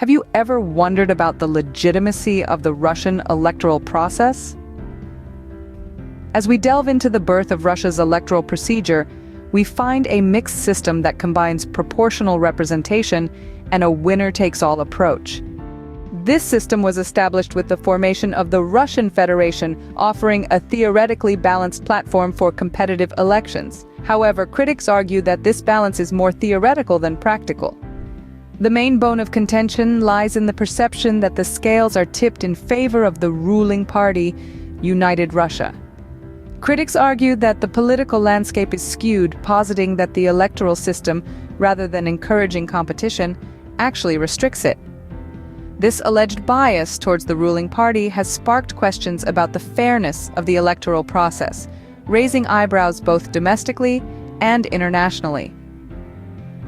Have you ever wondered about the legitimacy of the Russian electoral process? As we delve into the birth of Russia's electoral procedure, we find a mixed system that combines proportional representation and a winner-takes-all approach. This system was established with the formation of the Russian Federation, offering a theoretically balanced platform for competitive elections. However, critics argue that this balance is more theoretical than practical. The main bone of contention lies in the perception that the scales are tipped in favor of the ruling party, United Russia. Critics argue that the political landscape is skewed, positing that the electoral system, rather than encouraging competition, actually restricts it. This alleged bias towards the ruling party has sparked questions about the fairness of the electoral process, raising eyebrows both domestically and internationally.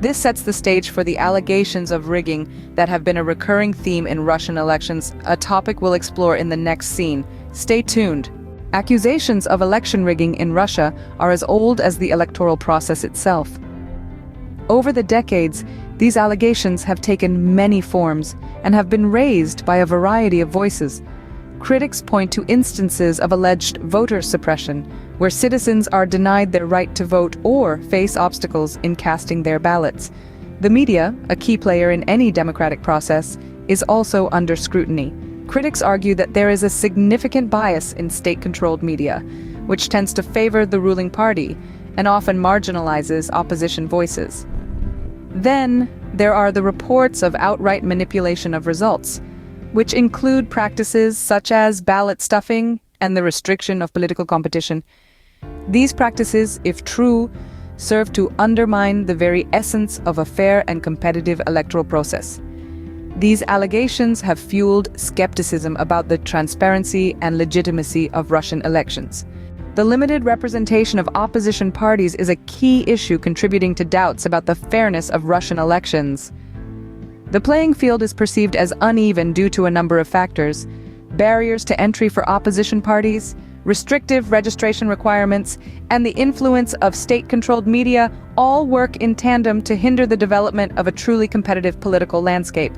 This sets the stage for the allegations of rigging that have been a recurring theme in Russian elections, a topic we'll explore in the next scene. Stay tuned. Accusations of election rigging in Russia are as old as the electoral process itself. Over the decades, these allegations have taken many forms and have been raised by a variety of voices. Critics point to instances of alleged voter suppression, where citizens are denied their right to vote or face obstacles in casting their ballots. The media, a key player in any democratic process, is also under scrutiny. Critics argue that there is a significant bias in state-controlled media, which tends to favor the ruling party and often marginalizes opposition voices. Then, there are the reports of outright manipulation of results, which include practices such as ballot stuffing and the restriction of political competition. These practices, if true, serve to undermine the very essence of a fair and competitive electoral process. These allegations have fueled skepticism about the transparency and legitimacy of Russian elections. The limited representation of opposition parties is a key issue contributing to doubts about the fairness of Russian elections. The playing field is perceived as uneven due to a number of factors: barriers to entry for opposition parties, restrictive registration requirements, and the influence of state-controlled media all work in tandem to hinder the development of a truly competitive political landscape.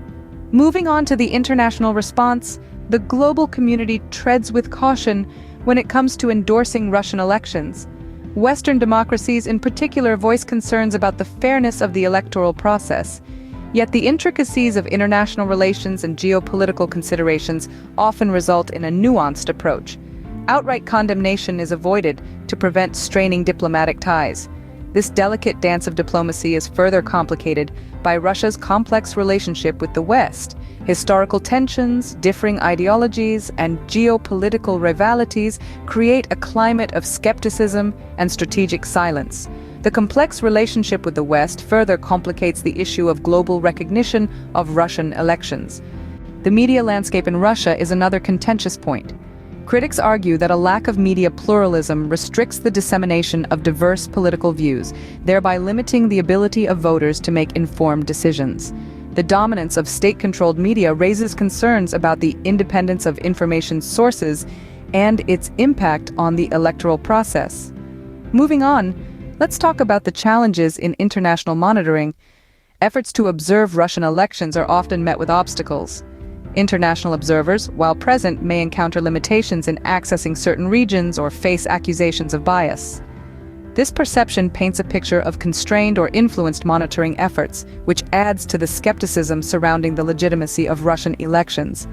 Moving on to the international response, the global community treads with caution when it comes to endorsing Russian elections. Western democracies in particular voice concerns about the fairness of the electoral process. Yet the intricacies of international relations and geopolitical considerations often result in a nuanced approach. Outright condemnation is avoided to prevent straining diplomatic ties. This delicate dance of diplomacy is further complicated by Russia's complex relationship with the West. Historical tensions, differing ideologies, and geopolitical rivalities create a climate of skepticism and strategic silence. The complex relationship with the West further complicates the issue of global recognition of Russian elections. The media landscape in Russia is another contentious point. Critics argue that a lack of media pluralism restricts the dissemination of diverse political views, thereby limiting the ability of voters to make informed decisions. The dominance of state-controlled media raises concerns about the independence of information sources and its impact on the electoral process. Moving on, let's talk about the challenges in international monitoring. Efforts to observe Russian elections are often met with obstacles. International observers, while present, may encounter limitations in accessing certain regions or face accusations of bias. This perception paints a picture of constrained or influenced monitoring efforts, which adds to the skepticism surrounding the legitimacy of Russian elections.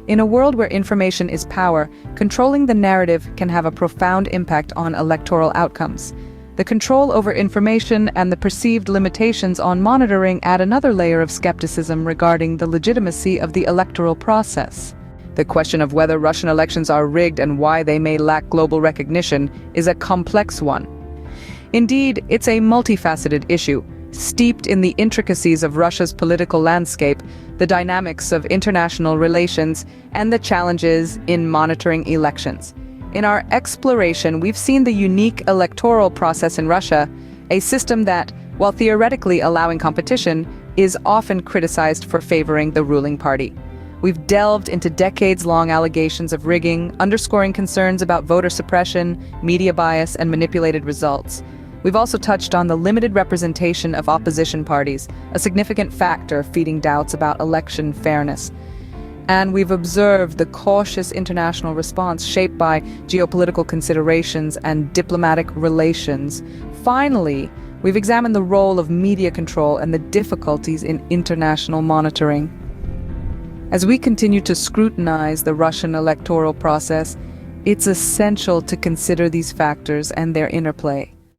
In a world where information is power, controlling the narrative can have a profound impact on electoral outcomes. The control over information and the perceived limitations on monitoring add another layer of skepticism regarding the legitimacy of the electoral process. The question of whether Russian elections are rigged and why they may lack global recognition is a complex one. Indeed, it's a multifaceted issue, steeped in the intricacies of Russia's political landscape, the dynamics of international relations, and the challenges in monitoring elections. In our exploration, we've seen the unique electoral process in Russia, a system that, while theoretically allowing competition, is often criticized for favoring the ruling party. We've delved into decades-long allegations of rigging, underscoring concerns about voter suppression, media bias, and manipulated results. We've also touched on the limited representation of opposition parties, a significant factor feeding doubts about election fairness. And we've observed the cautious international response shaped by geopolitical considerations and diplomatic relations. Finally, we've examined the role of media control and the difficulties in international monitoring. As we continue to scrutinize the Russian electoral process, it's essential to consider these factors and their interplay.